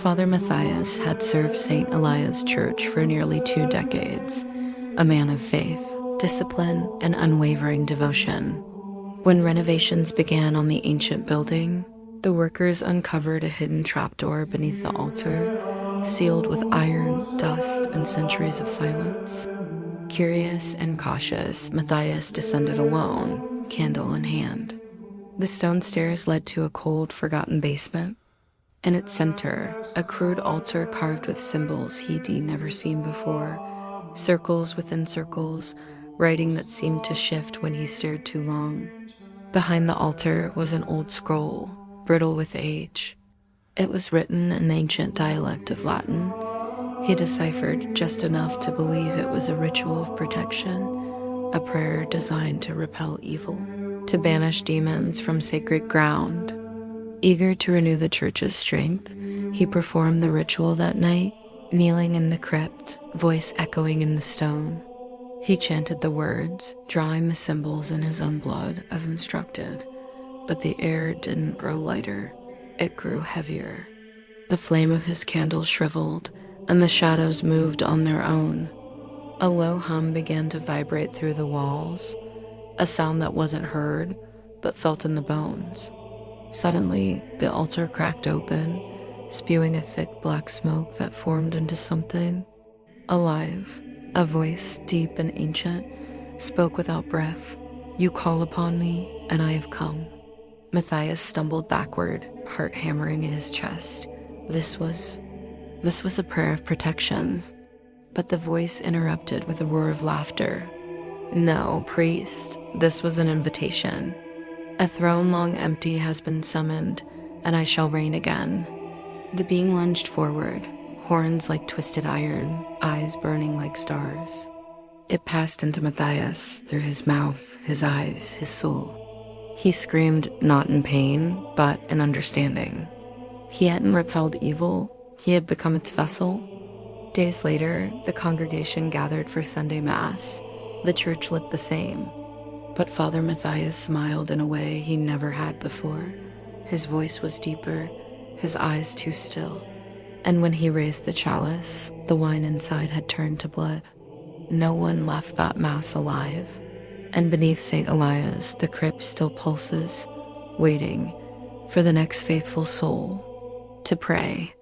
Father Matthias had served St. Elias Church for nearly 2 decades, a man of faith, discipline, and unwavering devotion. When renovations began on the ancient building, the workers uncovered a hidden trapdoor beneath the altar, sealed with iron, dust, and centuries of silence. Curious and cautious, Matthias descended alone, candle in hand. The stone stairs led to a cold, forgotten basement. In its center, a crude altar carved with symbols he'd never seen before, circles within circles, writing that seemed to shift when he stared too long. Behind the altar was an old scroll, brittle with age. It was written in ancient dialect of Latin. He deciphered just enough to believe it was a ritual of protection, a prayer designed to repel evil, to banish demons from sacred ground. Eager to renew the church's strength, he performed the ritual that night, kneeling in the crypt, voice echoing in the stone. He chanted the words, drawing the symbols in his own blood as instructed, but the air didn't grow lighter, it grew heavier. The flame of his candle shriveled, and the shadows moved on their own. A low hum began to vibrate through the walls, a sound that wasn't heard, but felt in the bones. Suddenly, the altar cracked open, spewing a thick black smoke that formed into something alive. A voice, deep and ancient, spoke without breath. "You call upon me, and I have come." Matthias stumbled backward, heart hammering in his chest. This was a prayer of protection. But the voice interrupted with a roar of laughter. "No, priest, this was an invitation. A throne long empty has been summoned, and I shall reign again." The being lunged forward, horns like twisted iron, eyes burning like stars. It passed into Matthias, through his mouth, his eyes, his soul. He screamed not in pain, but in understanding. He hadn't repelled evil, he had become its vessel. Days later, the congregation gathered for Sunday Mass. The church looked the same, but Father Matthias smiled in a way he never had before. His voice was deeper, his eyes too still. And when he raised the chalice, the wine inside had turned to blood. No one left that Mass alive. And beneath St. Elias, the crypt still pulses, waiting for the next faithful soul to pray.